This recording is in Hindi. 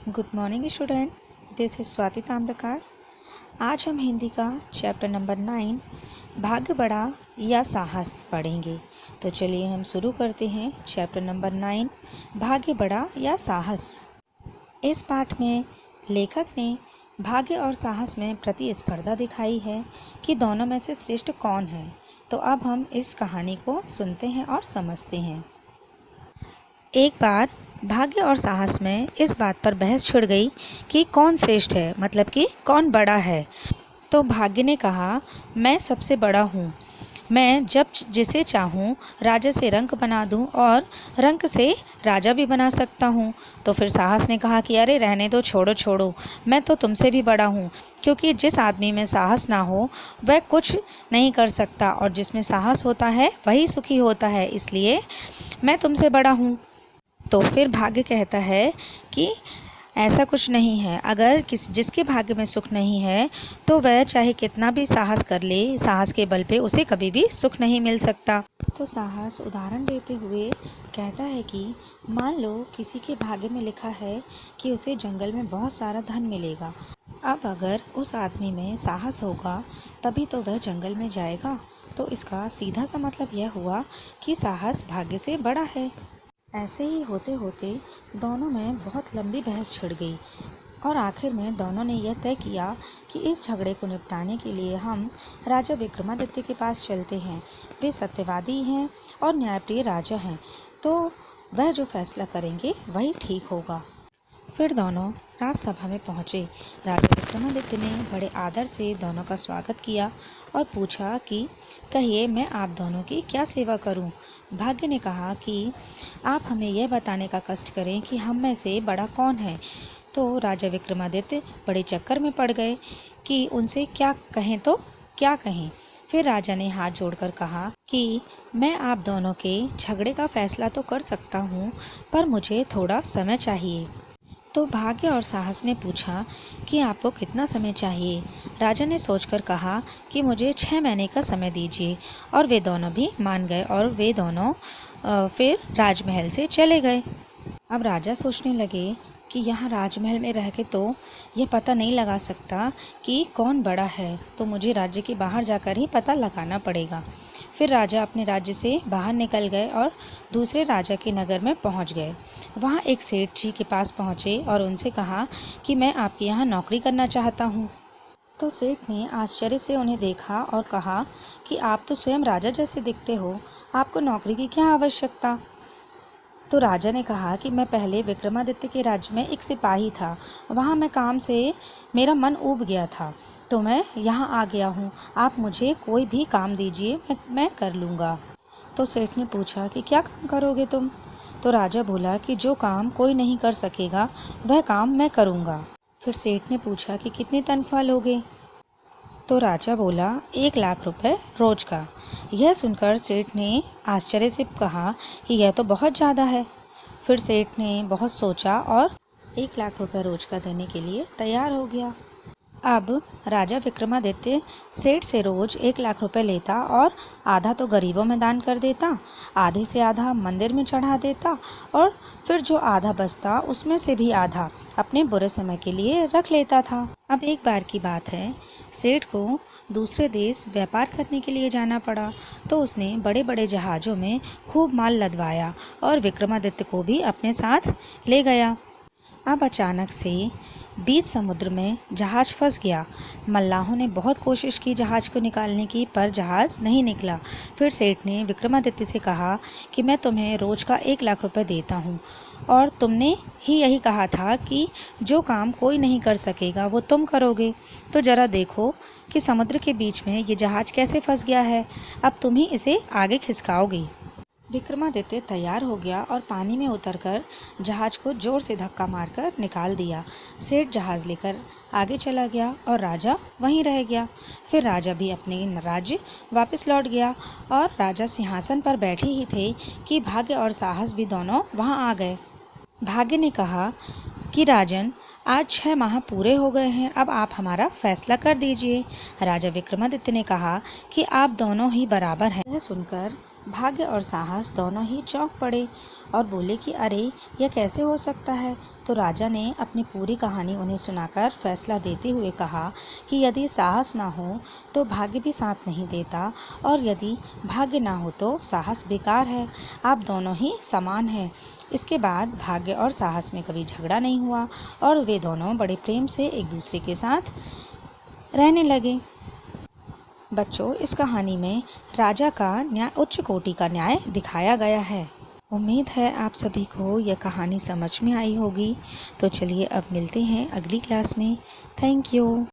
Good morning student, this is Swati Tamrakar. आज हम हिंदी का चैप्टर नंबर 9 भाग्य बड़ा या साहस पढ़ेंगे। तो चलिए हम शुरू करते हैं चैप्टर नंबर 9 भाग्य बड़ा या साहस। इस पाठ में लेखक ने भाग्य और साहस में प्रतिस्पर्धा दिखाई है कि दोनों में से श्रेष्ठ कौन है। तो अब हम इस कहानी को सुनते हैं और समझते हैं। एक बार भाग्य और साहस में इस बात पर बहस छिड़ गई कि कौन श्रेष्ठ है, मतलब कि कौन बड़ा है। तो भाग्य ने कहा, मैं सबसे बड़ा हूँ। मैं जब जिसे चाहूँ राजा से रंक बना दूँ और रंक से राजा भी बना सकता हूँ। तो फिर साहस ने कहा कि अरे रहने दो, छोड़ो छोड़ो, मैं तो तुमसे भी बड़ा हूँ, क्योंकि जिस आदमी में साहस ना हो वह कुछ नहीं कर सकता और जिसमें साहस होता है वही सुखी होता है, इसलिए मैं तुमसे बड़ा हूँ। तो फिर भाग्य कहता है कि ऐसा कुछ नहीं है। अगर जिसके भाग्य में सुख नहीं है तो वह चाहे कितना भी साहस कर ले, साहस के बल पे उसे कभी भी सुख नहीं मिल सकता। तो साहस उदाहरण देते हुए कहता है कि मान लो किसी के भाग्य में लिखा है कि उसे जंगल में बहुत सारा धन मिलेगा। अब अगर उस आदमी में साहस होगा तभी तो वह जंगल में जाएगा। तो इसका सीधा सा मतलब यह हुआ कि साहस भाग्य से बड़ा है। ऐसे ही होते होते दोनों में बहुत लंबी बहस छिड़ गई और आखिर में दोनों ने यह तय किया कि इस झगड़े को निपटाने के लिए हम राजा विक्रमादित्य के पास चलते हैं। वे सत्यवादी हैं और न्यायप्रिय राजा हैं, तो वह जो फैसला करेंगे वही ठीक होगा। फिर दोनों राजसभा में पहुँचे। राजा विक्रमादित्य ने बड़े आदर से दोनों का स्वागत किया और पूछा कि कहिए, मैं आप दोनों की क्या सेवा करूं? भाग्य ने कहा कि आप हमें यह बताने का कष्ट करें कि हम में से बड़ा कौन है। तो राजा विक्रमादित्य बड़े चक्कर में पड़ गए कि उनसे क्या कहें तो क्या कहें। फिर राजा ने हाथ जोड़कर कहा कि मैं आप दोनों के झगड़े का फैसला तो कर सकता हूँ, पर मुझे थोड़ा समय चाहिए। तो भाग्य और साहस ने पूछा कि आपको कितना समय चाहिए। राजा ने सोचकर कहा कि मुझे 6 महीने का समय दीजिए, और वे दोनों भी मान गए और वे दोनों फिर राजमहल से चले गए। अब राजा सोचने लगे कि यहाँ राजमहल में रह के तो ये पता नहीं लगा सकता कि कौन बड़ा है, तो मुझे राज्य के बाहर जाकर ही पता लगाना पड़ेगा। फिर राजा अपने राज्य से बाहर निकल गए और दूसरे राजा के नगर में पहुंच गए। वहां एक सेठ जी के पास पहुंचे और उनसे कहा कि मैं आपके यहाँ नौकरी करना चाहता हूँ। तो सेठ ने आश्चर्य से उन्हें देखा और कहा कि आप तो स्वयं राजा जैसे दिखते हो, आपको नौकरी की क्या आवश्यकता? तो राजा ने कहा कि मैं पहले विक्रमादित्य के राज्य में एक सिपाही था, वहाँ मैं काम से मेरा मन ऊब गया था, तो मैं यहाँ आ गया हूँ। आप मुझे कोई भी काम दीजिए, मैं कर लूँगा। तो सेठ ने पूछा कि क्या काम करोगे तुम? तो राजा बोला कि जो काम कोई नहीं कर सकेगा वह काम मैं करूँगा। फिर सेठ ने पूछा कि कितनी तनख्वाह लोगे? तो राजा बोला 1 लाख रुपए रोज का। यह सुनकर सेठ ने आश्चर्य से कहा कि यह तो बहुत ज़्यादा है। फिर सेठ ने बहुत सोचा और 1 लाख रुपए रोज का देने के लिए तैयार हो गया। अब राजा विक्रमादित्य सेठ से रोज 1 लाख रुपए लेता और आधा तो गरीबों में दान कर देता, आधे से आधा मंदिर में चढ़ा देता और फिर जो आधा बचता उसमें से भी आधा अपने बुरे समय के लिए रख लेता था। अब एक बार की बात है, सेठ को दूसरे देश व्यापार करने के लिए जाना पड़ा, तो उसने बड़े बड़े जहाज़ों में खूब माल लदवाया और विक्रमादित्य को भी अपने साथ ले गया। अब अचानक से बीच समुद्र में जहाज़ फंस गया। मल्लाहों ने बहुत कोशिश की जहाज़ को निकालने की, पर जहाज़ नहीं निकला। फिर सेठ ने विक्रमादित्य से कहा कि मैं तुम्हें रोज का 1 लाख रुपए देता हूँ और तुमने ही यही कहा था कि जो काम कोई नहीं कर सकेगा वो तुम करोगे, तो ज़रा देखो कि समुद्र के बीच में ये जहाज़ कैसे फंस गया है। अब तुम ही इसे आगे खिसकाओगे। विक्रमादित्य तैयार हो गया और पानी में उतरकर जहाज को जोर से धक्का मारकर निकाल दिया। सेठ जहाज लेकर आगे चला गया और राजा वहीं रह गया। फिर राजा भी अपने राज्य वापस लौट गया और राजा सिंहासन पर बैठे ही थे कि भाग्य और साहस भी दोनों वहां आ गए। भाग्य ने कहा कि राजन, आज 6 माह पूरे हो गए हैं, अब आप हमारा फैसला कर दीजिए। राजा विक्रमादित्य ने कहा कि आप दोनों ही बराबर हैं। यह सुनकर भाग्य और साहस दोनों ही चौंक पड़े और बोले कि अरे यह कैसे हो सकता है। तो राजा ने अपनी पूरी कहानी उन्हें सुनाकर फैसला देते हुए कहा कि यदि साहस ना हो तो भाग्य भी साथ नहीं देता, और यदि भाग्य ना हो तो साहस बेकार है। आप दोनों ही समान हैं। इसके बाद भाग्य और साहस में कभी झगड़ा नहीं हुआ और वे दोनों बड़े प्रेम से एक दूसरे के साथ रहने लगे। बच्चों, इस कहानी में राजा का न्याय, उच्च कोटि का न्याय दिखाया गया है। उम्मीद है आप सभी को यह कहानी समझ में आई होगी। तो चलिए अब मिलते हैं अगली क्लास में। Thank you.